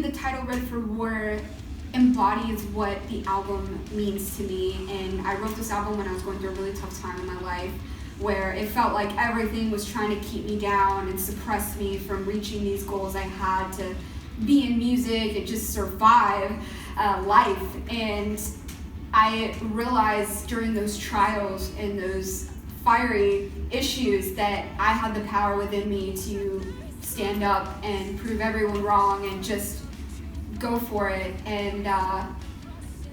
the title Red for War embodies what the album means to me. And I wrote this album when I was going through a really tough time in my life, where it felt like everything was trying to keep me down and suppress me from reaching these goals I had to be in music and just survive life. And I realized during those trials and those fiery issues that I had the power within me to stand up and prove everyone wrong and just go for it and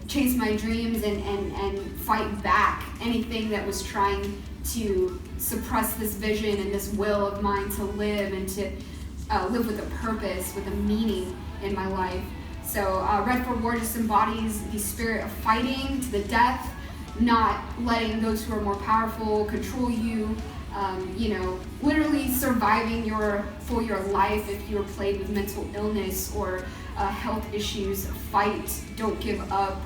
chase my dreams and fight back anything that was trying to suppress this vision and this will of mine to live and to live with a purpose, with a meaning in my life. So Red for War just embodies the spirit of fighting to the death, not letting those who are more powerful control you, literally surviving for your life if you're plagued with mental illness or health issues. Fight, don't give up.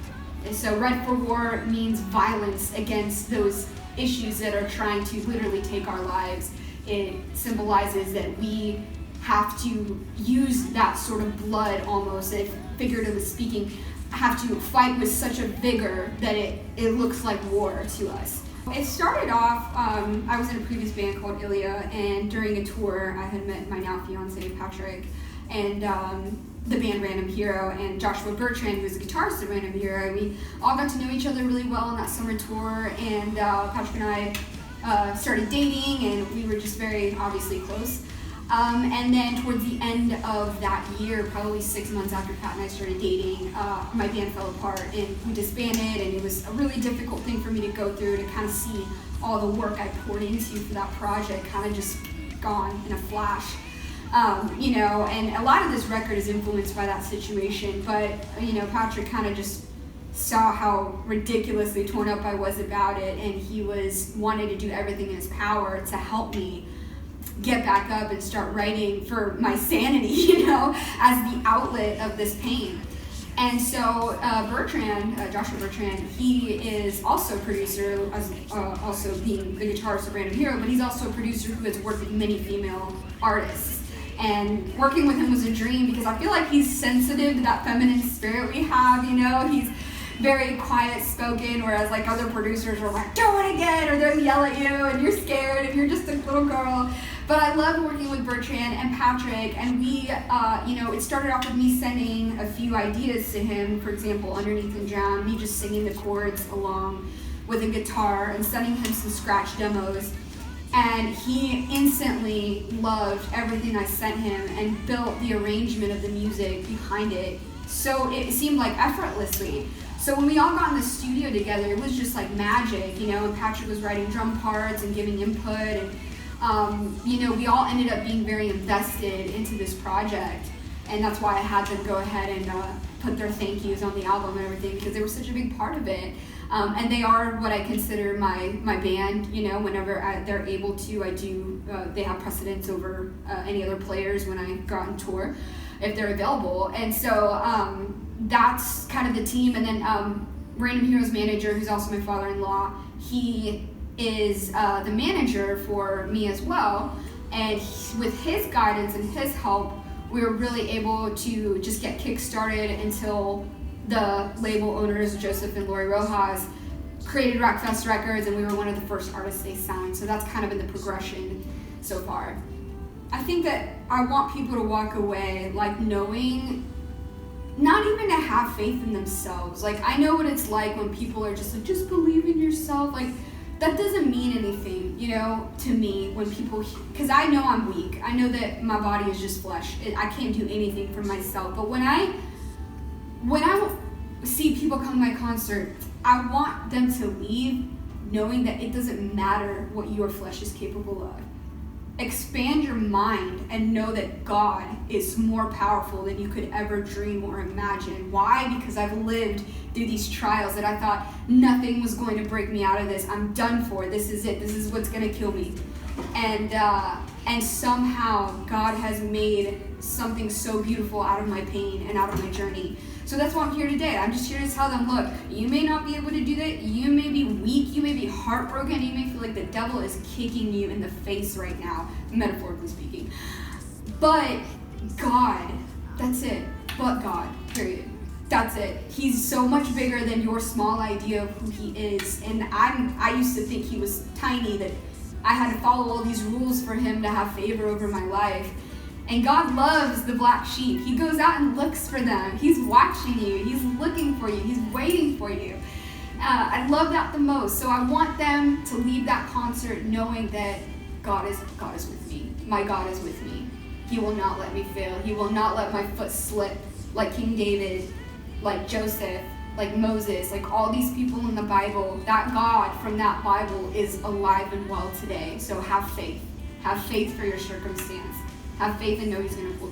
And so Red for War means violence against those issues that are trying to literally take our lives. It symbolizes that we have to use that sort of blood almost, if figuratively speaking, have to fight with such a vigor that it looks like war to us. It started off, I was in a previous band called Ilya, and during a tour I had met my now fiance Patrick, and the band Random Hero, and Joshua Bertrand, who's the guitarist of Random Hero. We all got to know each other really well on that summer tour, and Patrick and I started dating, and we were just very obviously close. And then towards the end of that year, probably 6 months after Pat and I started dating, my band fell apart and we disbanded, and it was a really difficult thing for me to go through, to kind of see all the work I poured into for that project kind of just gone in a flash. And a lot of this record is influenced by that situation, but, Patrick kind of just saw how ridiculously torn up I was about it, and he wanted to do everything in his power to help me get back up and start writing for my sanity, as the outlet of this pain. And so Joshua Bertrand, he is also a producer, as also being the guitarist of Random Hero, but he's also a producer who has worked with many female artists. And working with him was a dream because I feel like he's sensitive to that feminine spirit we have, he's very quiet spoken, whereas like other producers are like, do it again, or they'll yell at you and you're scared and you're just a little girl. But I love working with Bertrand and Patrick, and we, it started off with me sending a few ideas to him. For example, Underneath and Drown, me just singing the chords along with a guitar and sending him some scratch demos. And he instantly loved everything I sent him and built the arrangement of the music behind it. So it seemed like effortlessly. So when we all got in the studio together, it was just like magic, and Patrick was writing drum parts and giving input, and we all ended up being very invested into this project, and that's why I had them go ahead and put their thank yous on the album and everything, because they were such a big part of it. And they are what I consider my band, whenever they're able to, I do, they have precedence over any other players when I go out on tour, if they're available. And so that's kind of the team. And then Random Hero's manager, who's also my father-in-law, he is the manager for me as well, and with his guidance and his help, we were really able to just get kick-started until the label owners, Joseph and Lori Rojas, created Rockfest Records, and we were one of the first artists they signed. So that's kind of been the progression so far. I think that I want people to walk away like knowing, not even to have faith in themselves. Like, I know what it's like when people are just like, just believe in yourself. Like, that doesn't mean anything, to me when people, because I know I'm weak. I know that my body is just flesh. I can't do anything for myself. But when I see people come to my concert, I want them to leave knowing that it doesn't matter what your flesh is capable of. Expand your mind and know that God is more powerful than you could ever dream or imagine. Why? Because I've lived through these trials that I thought nothing was going to break me out of this. I'm done for. This is it. This is what's going to kill me. And somehow God has made something so beautiful out of my pain and out of my journey. So that's why I'm here today. I'm just here to tell them, look, you may not be able to do that. You may be weak. You may be heartbroken. You may feel like the devil is kicking you in the face right now, metaphorically speaking. But God, that's it. but God, period. That's it. He's so much bigger than your small idea of who he is. And I used to think he was tiny, that I had to follow all these rules for him to have favor over my life. And God loves the black sheep. He goes out and looks for them. He's watching you. He's looking for you. He's waiting for you. I love that the most. So I want them to leave that concert knowing that God is with me. My God is with me. He will not let me fail. He will not let my foot slip, like King David, like Joseph, like Moses, like all these people in the Bible. That God from that Bible is alive and well today. So have faith. Have faith for your circumstance. Have faith and know he's going to pull